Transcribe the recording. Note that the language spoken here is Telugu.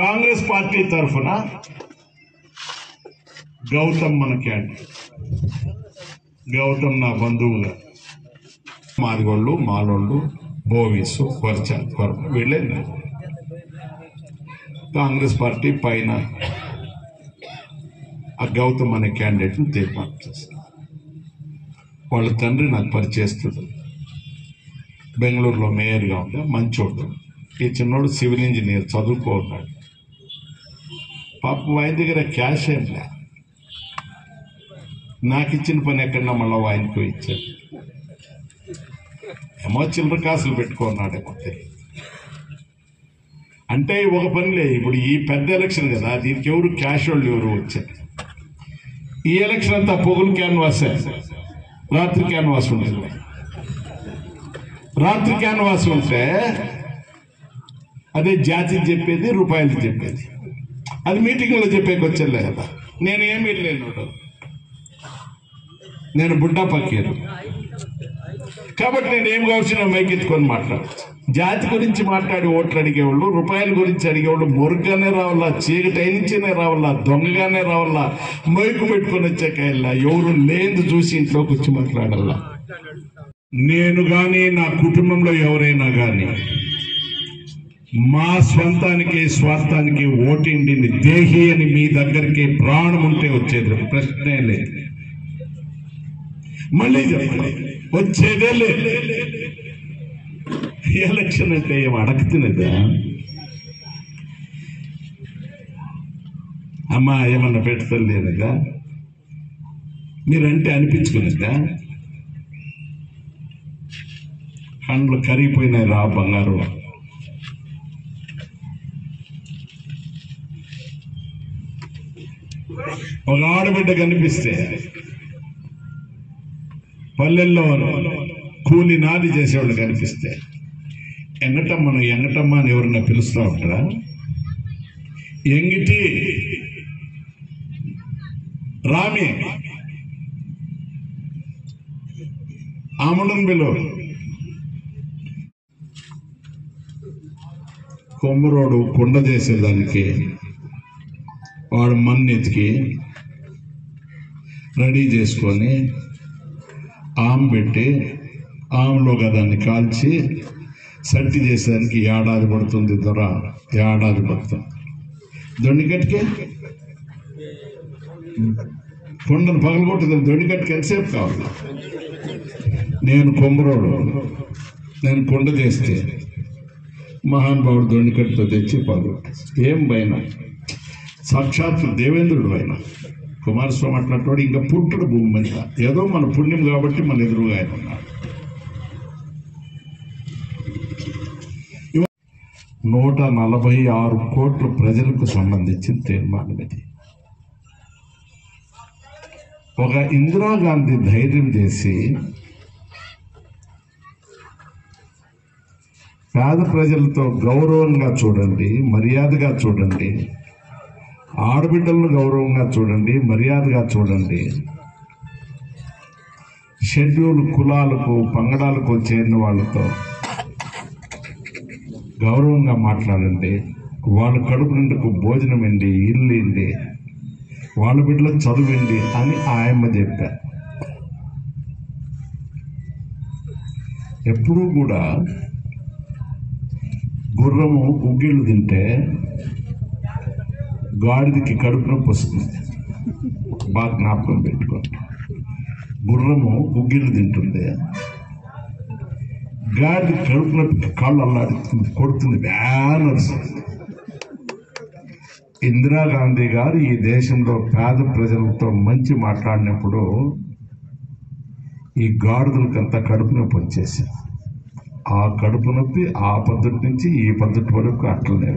కాంగ్రెస్ పార్టీ తరఫున గౌతమ్ మన క్యాండిడేట్. గౌతమ్ నా బంధువుగా మాదిగోళ్ళు, మాలోళ్ళు, బోవీసు, వర్మ వీళ్ళే కాంగ్రెస్ పార్టీ పైన ఆ గౌతమ్ అనే క్యాండిడేట్ని తీర్మానం చేస్తారు. వాళ్ళ తండ్రి నాకు పరిచయస్తుంది. బెంగళూరులో మేయర్గా ఉంటే మంచోడు. ఈ చిన్నోడు సివిల్ ఇంజనీర్ చదువుకో ఉన్నాడు. పాపం ఆయన దగ్గర క్యాష్ ఏం లే. నాకు ఇచ్చిన పని ఎక్కడన్నా మళ్ళీ ఆయనకు ఇచ్చాడు. ఏమో చిల్లర కాసులు పెట్టుకున్నాడేమో తెలియదు. అంటే ఒక పని లేదు. ఇప్పుడు ఈ పెద్ద ఎలక్షన్ కదా, దీనికి ఎవరు క్యాష్ వాళ్ళు ఎవరు వచ్చారు. ఈ ఎలక్షన్ అంతా పొగులు క్యాన్వాస్, రాత్రి క్యాన్వాస్ ఉంటుంది. రాత్రి క్యాన్వాస్ ఉంటే అదే జాతికి చెప్పేది, రూపాయలకి చెప్పేది. అది మీటింగ్లో చెప్పేకి వచ్చేలే కదా. నేను ఏమీ లేను, నేను బుడ్డా పక్కీరు కాబట్టి నేను ఏం కావచ్చు మైక్ ఎత్తుకొని మాట్లాడచ్చు. జాతి గురించి మాట్లాడి ఓట్లు అడిగేవాళ్ళు, రూపాయల గురించి అడిగేవాళ్ళు మొరుగ్గానే రావాలా, చీకటి అయినించినే రావాలా, దొంగగానే రావాలా, మైకు పెట్టుకొని వచ్చాకల్లా ఎవరు లేదు చూసి ఇంట్లోకి వచ్చి మాట్లాడాలా. నేను కానీ నా కుటుంబంలో ఎవరైనా కానీ మా స్వంతానికి స్వార్థానికి ఓటిండిని దేహి అని మీ దగ్గరికి ప్రాణం ఉంటే వచ్చేది ప్రశ్నే లేదు. మళ్ళీ చెప్పండి, వచ్చేదే లేదు. ఎలక్షన్ అంటే ఏం అడగతినదా? అమ్మా ఏమన్నా పెడతలేదా? మీరంటే అనిపించుకునేదా? కండ్లు కరిగిపోయినాయి రా బంగారు. ఒక ఆడబిడ్డ కనిపిస్తే పల్లెల్లో కూలి నాది చేసేవాళ్ళు కనిపిస్తే ఎంగటమ్మను ఎంగటమ్మ అని ఎవరన్నా పిలుస్తూ ఉంటారా? ఎంగిటి రామి ఆమడం బిలో కొమ్మరోడు కొండ చేసేదానికి వాడు మన్ను ఎతికి రెడీ చేసుకొని ఆమె పెట్టి ఆమెలోగా దాన్ని కాల్చి సట్టి చేసేదానికి ఏడాది పడుతుంది దొర, ఏడాది పడుతుంది. దొండిగట్టుకే కొండను పగలగొట్టింది. దొండిగట్టుకి ఎంతసేపు కావాలి? నేను కొమ్మరోడు, నేను కొండ చేస్తే మహానుభావుడు దొండికట్టుతో తెచ్చి పగలగొట్టేసి ఏం పైన సాక్షాత్ దేవేంద్రుడు ఆయన కుమారస్వామి అట్లాంటి ఇంకా పుట్టుడు భూమి మీద ఏదో మన పుణ్యం కాబట్టి మన ఎదురుగా ఆయన ఉన్నాడు. 146 కోట్ల ప్రజలకు సంబంధించిన తీర్మానం ఇది. ఒక ఇందిరాగాంధీ ధైర్యం చేసి పేద ప్రజలతో గౌరవంగా చూడండి, మర్యాదగా చూడండి, ఆడబిడ్డలను గౌరవంగా చూడండి, మర్యాదగా చూడండి, షెడ్యూల్ కులాలకు పంగడాలకు చేరిన వాళ్ళతో గౌరవంగా మాట్లాడండి, వాళ్ళ కడుపు నిండుకు భోజనం ఇండి, ఇల్లు ఇండి, వాళ్ళ బిడ్డలకు చదువుండి అని ఆయమ్మ చెప్పారు. ఎప్పుడూ కూడా గుర్రము ఉగ్గిళ్ళు తింటే గాడిదకి కడుపు నొప్పి వస్తుంది. బాగా జ్ఞాపకం పెట్టుకోండి. గుర్రము ఉగ్గిళ్ళు తింటుంది, గాడిద కడుపు నొప్పి కాళ్ళు అల్లాడుతుంది, కొడుతుంది, బ్యానర్స్. ఇందిరాగాంధీ గారు ఈ దేశంలో పేద ప్రజలతో మంచి మాట్లాడినప్పుడు ఈ గాడిదలకంతా కడుపు నొప్పి వచ్చేసి ఆ కడుపు నొప్పి ఆ పద్ధతి నుంచి ఈ పద్ధతి వరకు అట్లనే